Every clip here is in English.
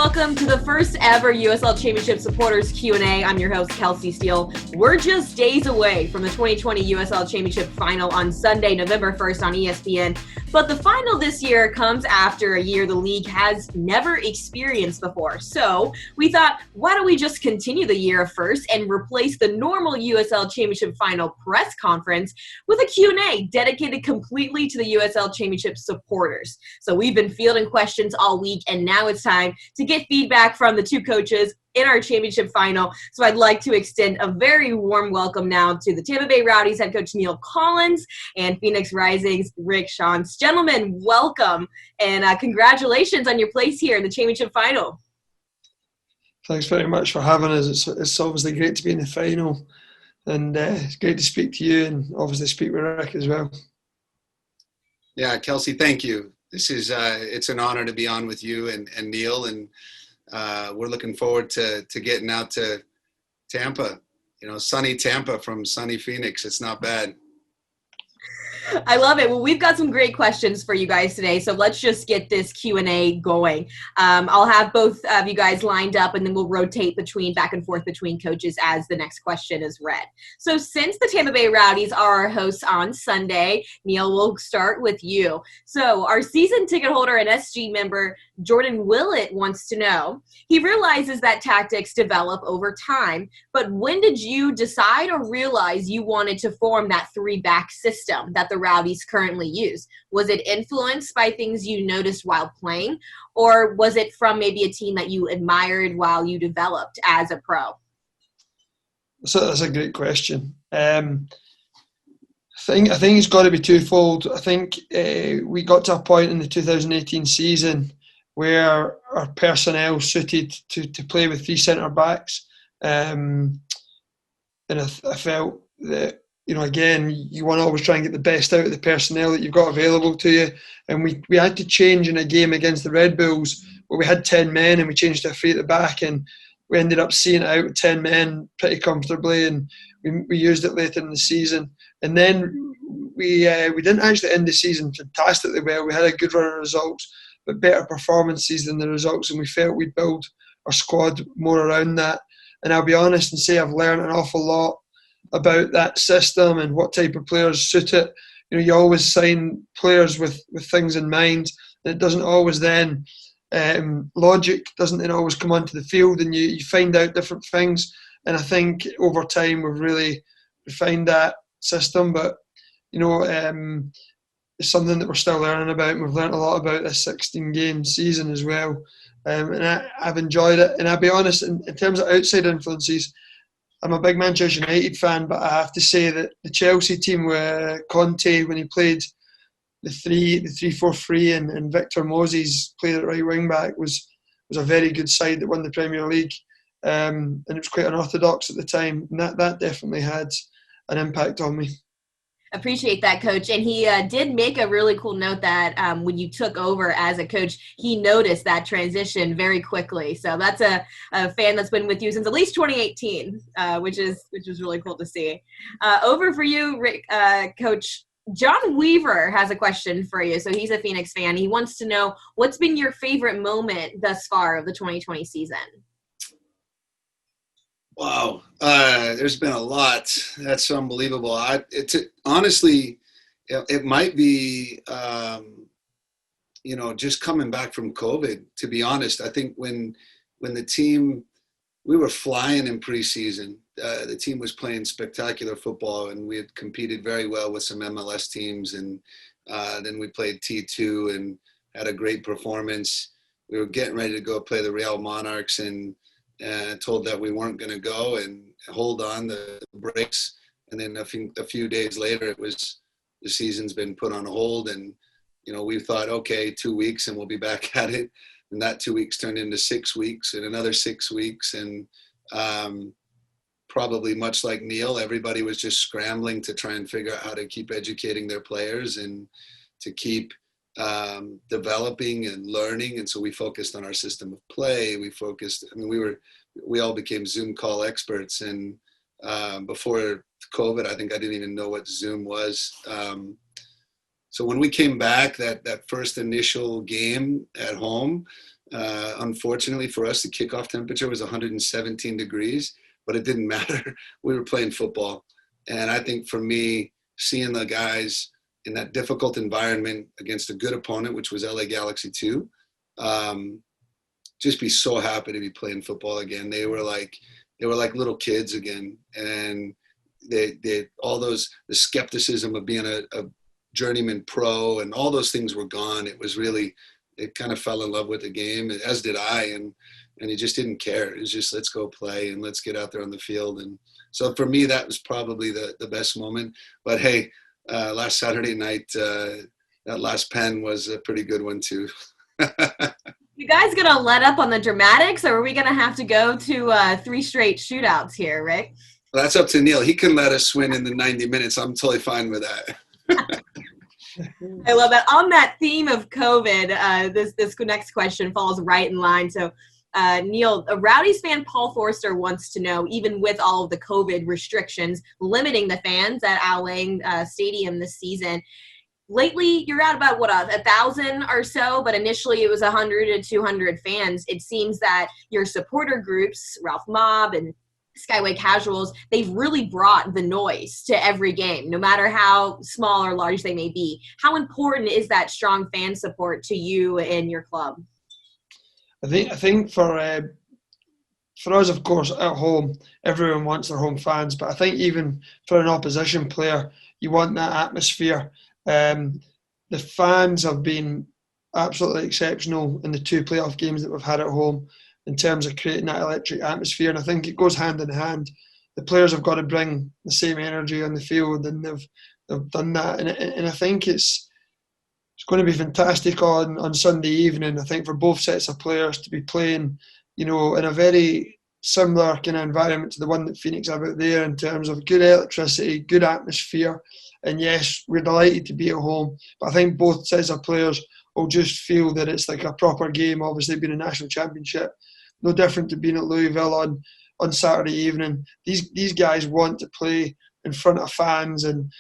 welcome to the first ever USL Championship Supporters Q&A. I'm your host, Kelsi, Steele. We're just days away from the 2020 USL Championship Final on Sunday, November 1st on ESPN. But the final this year comes after a year the league has never experienced before. So we thought, why don't we just continue the year first and replace the normal USL Championship Final press conference with a Q&A dedicated completely to the USL Championship supporters. So we've been fielding questions all week, and now it's time to get feedback from the two coaches in our championship final. So I'd like to extend a very warm welcome now to the Tampa Bay Rowdies head coach Neill and Phoenix Rising's Rick Schantz. Gentlemen, welcome, and congratulations on your place here in the championship final. Thanks very much for having us. It's obviously great to be in the final, and it's great to speak to you and obviously speak with Rick as well. Yeah, Kelsi, thank you. This is it's an honor to be on with you and Neill, and we're looking forward to getting out to Tampa. You know, sunny Tampa from sunny Phoenix. It's not bad. I love it. Well, we've got some great questions for you guys today, so let's just get this Q&A going. I'll have both of you guys lined up, and then we'll rotate back and forth between coaches as the next question is read. So since the Tampa Bay Rowdies are our hosts on Sunday, Neill, we'll start with you. So our season ticket holder and SG member, Jordan Willett, wants to know, he realizes that tactics develop over time, but when did you decide or realize you wanted to form that three-back system that the Rowdies currently use? Was it influenced by things you noticed while playing, or was it from maybe a team that you admired while you developed as a pro? So that's a great question. I think it's got to be twofold. I think we got to a point in the 2018 season where our personnel suited to play with three centre backs, and I felt that, you know, again, you want to always try and get the best out of the personnel that you've got available to you. And we had to change in a game against the Red Bulls where we had 10 men and we changed to a three at the back, and we ended up seeing it out with 10 men pretty comfortably, and we used it later in the season. And then we didn't actually end the season fantastically well. We had a good run of results, but better performances than the results, and we felt we'd build our squad more around that. And I'll be honest and say I've learned an awful lot about that system and what type of players suit it. You know, you always sign players with things in mind, and it doesn't always then logic doesn't then always come onto the field, and you find out different things. And I think over time we've really refined that system, but you know, it's something that we're still learning about, and we've learned a lot about this 16-game season as well. And I've enjoyed it. And I'll be honest, in terms of outside influences, I'm a big Manchester United fan, but I have to say that the Chelsea team with Conte, when he played the 3-4-3 and Victor Moses played at right wing back, was a very good side that won the Premier League. And it was quite unorthodox at the time. And that definitely had an impact on me. Appreciate that, Coach. And he did make a really cool note that when you took over as a coach, he noticed that transition very quickly. So that's a fan that's been with you since at least 2018, which is really cool to see. Over for you, Rick, Coach. John Weaver has a question for you. So he's a Phoenix fan. He wants to know, what's been your favorite moment thus far of the 2020 season? Wow, there's been a lot. That's unbelievable. Honestly, it might be, just coming back from COVID. To be honest, I think when the team, we were flying in preseason. The team was playing spectacular football, and we had competed very well with some MLS teams. And then we played T2 and had a great performance. We were getting ready to go play the Real Monarchs, and told that we weren't going to go and hold on the brakes. And then a few days later, the season's been put on hold, and we thought, okay, 2 weeks and we'll be back at it. And that 2 weeks turned into 6 weeks and another 6 weeks. And probably much like Neill, everybody was just scrambling to try and figure out how to keep educating their players and to keep developing and learning. And so we focused on our system of play. We all became Zoom call experts. And before COVID, I think I didn't even know what Zoom was. So when we came back, that first initial game at home, Unfortunately for us, the kickoff temperature was 117 degrees, but it didn't matter. We were playing football. And I think for me, seeing the guys in that difficult environment against a good opponent, which was LA Galaxy 2, just be so happy to be playing football again. They were like little kids again. And they all those, the skepticism of being a journeyman pro and all those things were gone. It was really, it kind of fell in love with the game, as did I, and he just didn't care. It was just, let's go play and let's get out there on the field. And so for me, that was probably the best moment. But hey, last Saturday night, that last pen was a pretty good one too. You guys gonna let up on the dramatics, or are we gonna have to go to 3 straight shootouts here, Rick? Well, that's up to Neill. He can let us win in the 90 minutes. I'm totally fine with that. I love that. On that theme of COVID, this next question falls right in line. So, Neill, a Rowdies fan, Paul Forster, wants to know, even with all of the COVID restrictions limiting the fans at Al Lang Stadium this season, lately you're at about, 1,000 or so, but initially it was 100 to 200 fans. It seems that your supporter groups, Ralph Mob and Skyway Casuals, they've really brought the noise to every game, no matter how small or large they may be. How important is that strong fan support to you and your club? I think for us, of course, at home, everyone wants their home fans, but I think even for an opposition player, you want that atmosphere. The fans have been absolutely exceptional in the 2 playoff games that we've had at home, in terms of creating that electric atmosphere. And I think it goes hand in hand. The players have got to bring the same energy on the field, and they've done that. And I think it's going to be fantastic on Sunday evening. I think for both sets of players to be playing, in a very similar kind of environment to the one that Phoenix have out there, in terms of good electricity, good atmosphere. And yes, we're delighted to be at home, but I think both sets of players will just feel that it's like a proper game, obviously being a national championship. No different to being at Louisville on Saturday evening. These guys want to play in front of fans, and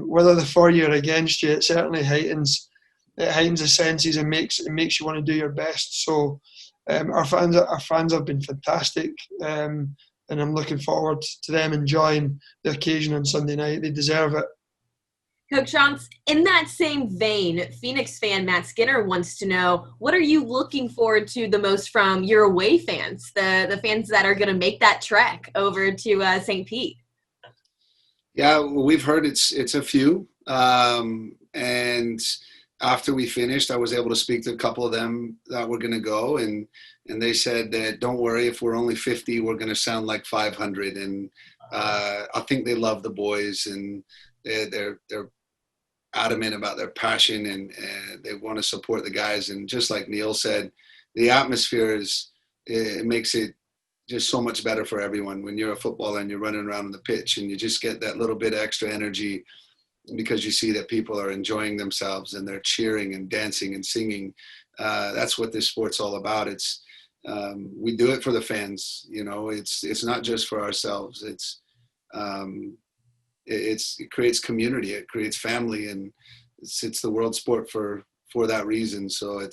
whether they're for you or against you, it certainly heightens the senses and makes you want to do your best. So our fans have been fantastic, and I'm looking forward to them enjoying the occasion on Sunday night. They deserve it. Coach Schantz, in that same vein, Phoenix fan Matt Skinner wants to know, what are you looking forward to the most from your away fans, the fans that are going to make that trek over to St. Pete? Yeah, well, we've heard it's a few. And after we finished, I was able to speak to a couple of them that were going to go. And they said that, don't worry, if we're only 50, we're going to sound like 500. And I think they love the boys, and they're adamant about their passion, and they want to support the guys. And just like Neill said, the atmosphere it makes it just so much better for everyone. When you're a footballer and you're running around on the pitch, and you just get that little bit of extra energy because you see that people are enjoying themselves and they're cheering and dancing and singing. That's what this sport's all about. It's we do it for the fans. It's not just for ourselves. It creates community, it creates family, and it's the world sport for that reason. So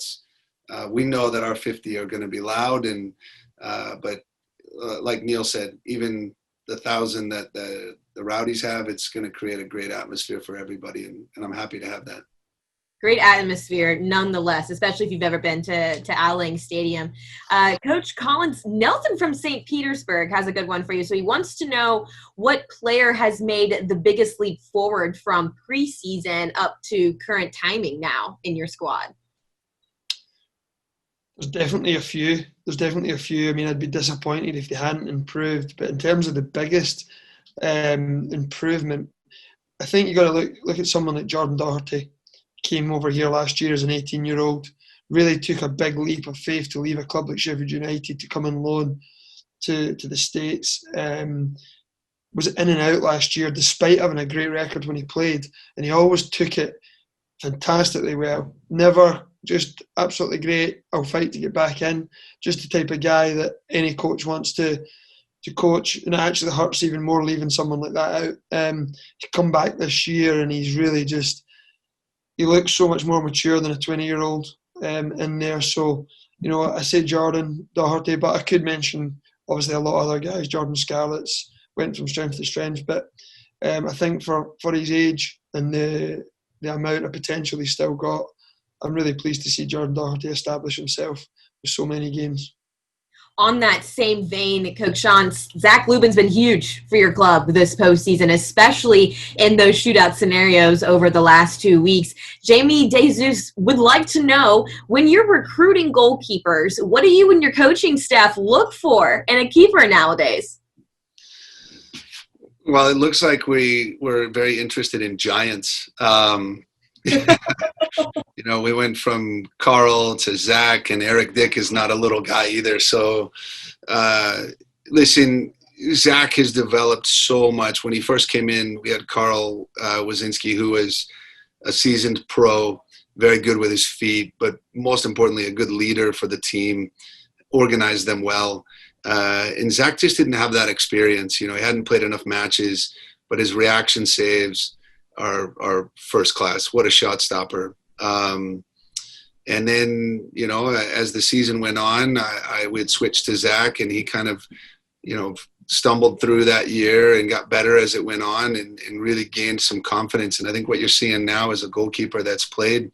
we know that our 50 are going to be loud, and but like Neill said, even the 1,000 that the Rowdies have, it's going to create a great atmosphere for everybody, and I'm happy to have that. Great atmosphere, nonetheless, especially if you've ever been to Al Lang Stadium. Coach Collins, Nelson from St. Petersburg has a good one for you. So he wants to know what player has made the biggest leap forward from preseason up to current timing now in your squad. There's definitely a few. I mean, I'd be disappointed if they hadn't improved. But in terms of the biggest improvement, I think you got to look at someone like Jordan Doherty. Came over here last year as an 18-year-old, really took a big leap of faith to leave a club like Sheffield United to come on loan to the States. Was in and out last year despite having a great record when he played, and he always took it fantastically well. Never just absolutely great, I'll fight to get back in. Just the type of guy that any coach wants to coach, and it actually hurts even more leaving someone like that out. He come back this year and he's really he looks so much more mature than a 20-year-old in there. So I say Jordan Doherty, but I could mention obviously a lot of other guys. Jordan Scarlett's went from strength to strength, but I think for his age and the amount of potential he's still got, I'm really pleased to see Jordan Doherty establish himself with so many games. On that same vein, Coach Schantz, Zach Lubin's been huge for your club this postseason, especially in those shootout scenarios over the last 2 weeks. Jamie DeZeus would like to know, when you're recruiting goalkeepers, what do you and your coaching staff look for in a keeper nowadays? Well, it looks like we're very interested in giants. We went from Carl to Zach, and Eric Dick is not a little guy either. So, listen, Zach has developed so much. When he first came in, we had Carl Wazinski, who was a seasoned pro, very good with his feet, but most importantly, a good leader for the team, organized them well. And Zach just didn't have that experience. He hadn't played enough matches, but his reaction saves are first class. What a shot stopper. And then, as the season went on, I would switch to Zach, and he kind of, stumbled through that year and got better as it went on and really gained some confidence. And I think what you're seeing now is a goalkeeper that's played,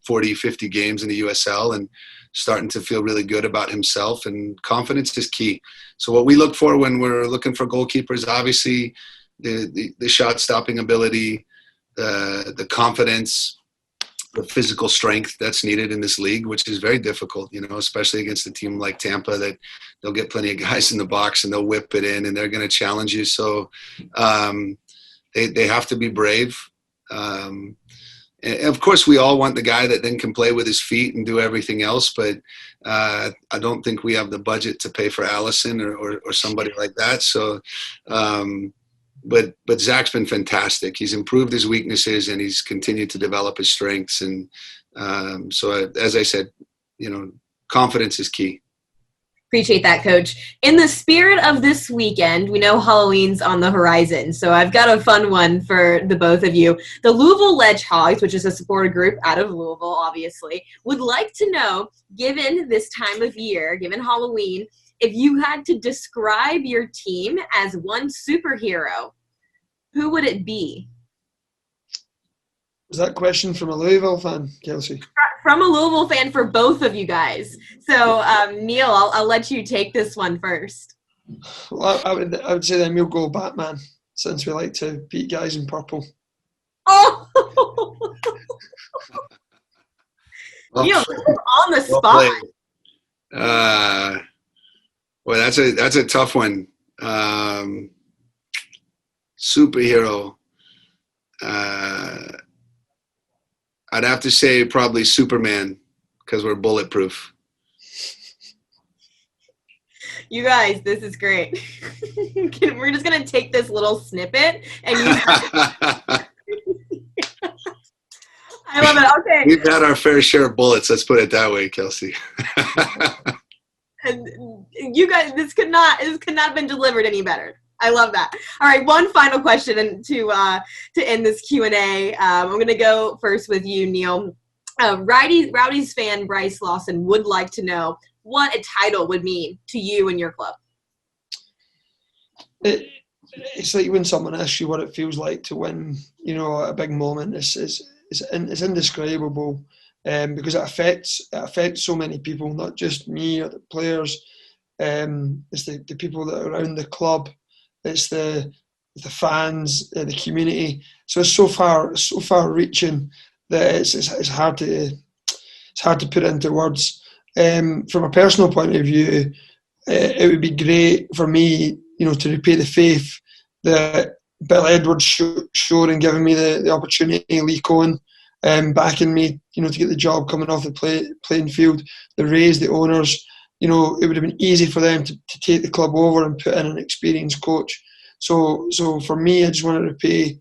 40, 50 games in the USL and starting to feel really good about himself, and confidence is key. So what we look for when we're looking for goalkeepers, obviously the shot stopping ability, the confidence, the physical strength that's needed in this league, which is very difficult, especially against a team like Tampa, that they'll get plenty of guys in the box and they'll whip it in and they're going to challenge you. So they have to be brave. And of course, we all want the guy that then can play with his feet and do everything else, but I don't think we have the budget to pay for Allison or somebody like that. So, But Zach's been fantastic. He's improved his weaknesses and he's continued to develop his strengths. And so, as I said, confidence is key. Appreciate that, Coach. In the spirit of this weekend, we know Halloween's on the horizon, so I've got a fun one for the both of you. The Louisville Ledgehogs, which is a supporter group out of Louisville, obviously, would like to know, given this time of year, given Halloween, if you had to describe your team as one superhero, who would it be? Was that question from a Louisville fan, Kelsi? From a Louisville fan for both of you guys. So, Neill, I'll let you take this one first. Well, I would say then we'll go Batman, since we like to beat guys in purple. Oh! Neill, on the spot. Well, that's a tough one. Superhero. I'd have to say probably Superman, because we're bulletproof. You guys, this is great. We're just going to take this little snippet and use I love it. Okay. We've had our fair share of bullets. Let's put it that way, Kelsi. And you guys, this could not have been delivered any better. I love that. All right, one final question and to end this Q&A. I'm going to go first with you, Neill. Rowdies fan Bryce Lawson would like to know what a title would mean to you and your club. It's like when someone asks you what it feels like to win, a big moment. It's indescribable, because it affects so many people, not just me or the players. It's the people that are around the club. It's the fans, the community. So it's so far reaching that it's hard to put into words. From a personal point of view, it would be great for me, to repay the faith that Bill Edwards showed in giving me the opportunity, Lee Cohen, backing me, to get the job coming off the playing field, the Rays, the owners. It would have been easy for them to take the club over and put in an experienced coach. So for me, I just want to repay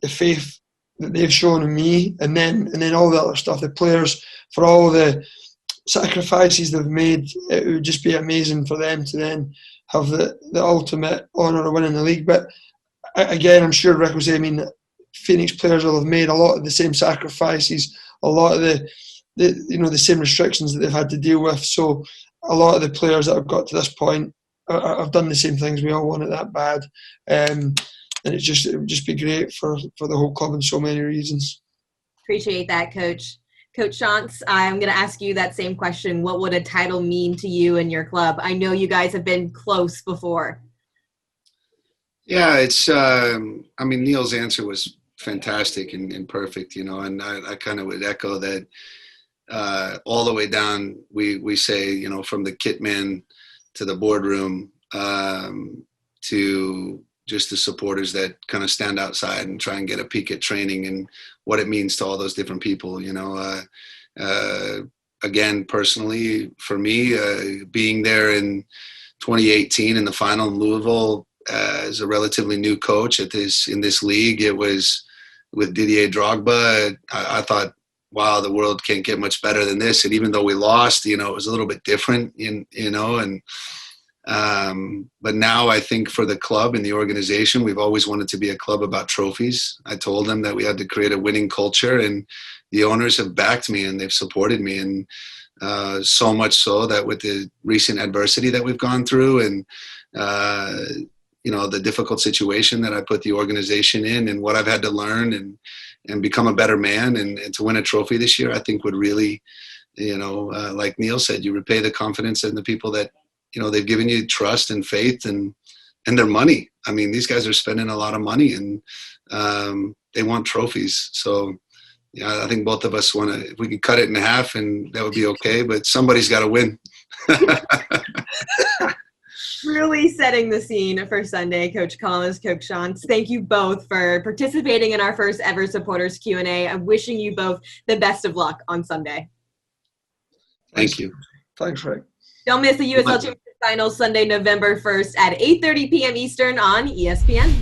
the faith that they've shown in me, and then all the other stuff, the players, for all the sacrifices they've made. It would just be amazing for them to then have the ultimate honour of winning the league. But again, I'm sure Rick will say, Phoenix players will have made a lot of the same sacrifices, a lot of the the same restrictions that they've had to deal with. So a lot of the players that have got to this point have done the same things. We all want it that bad, and it would just be great for the whole club in so many reasons. Appreciate that, Coach. Coach Schantz, I'm going to ask you that same question. What would a title mean to you and your club? I know you guys have been close before. Yeah, it's. Neill's answer was fantastic and perfect, and I kind of would echo that. All the way down, we say, from the kit man to the boardroom, to just the supporters that kind of stand outside and try and get a peek at training and what it means to all those different people. Again, personally, for me, being there in 2018 in the final in Louisville as a relatively new coach in this league, it was with Didier Drogba. I thought, wow, the world can't get much better than this. And even though we lost, it was a little bit different, but now I think for the club and the organization, we've always wanted to be a club about trophies. I told them that we had to create a winning culture, and the owners have backed me and they've supported me. And so much so that with the recent adversity that we've gone through and, the difficult situation that I put the organization in and what I've had to learn and become a better man and to win a trophy this year, I think would really, like Neill said, you repay the confidence in the people that, they've given you trust and faith and their money. I mean, these guys are spending a lot of money and they want trophies. So, I think both of us want to, if we could cut it in half, and that would be okay, but somebody's got to win. Really setting the scene for Sunday, Coach Collins, Coach Schantz. Thank you both for participating in our first ever supporters Q&A. I'm wishing you both the best of luck on Sunday. Thank you. Thanks, Rick. Don't miss the USL Championship Final Sunday, November 1st at 8:30 p.m. Eastern on ESPN.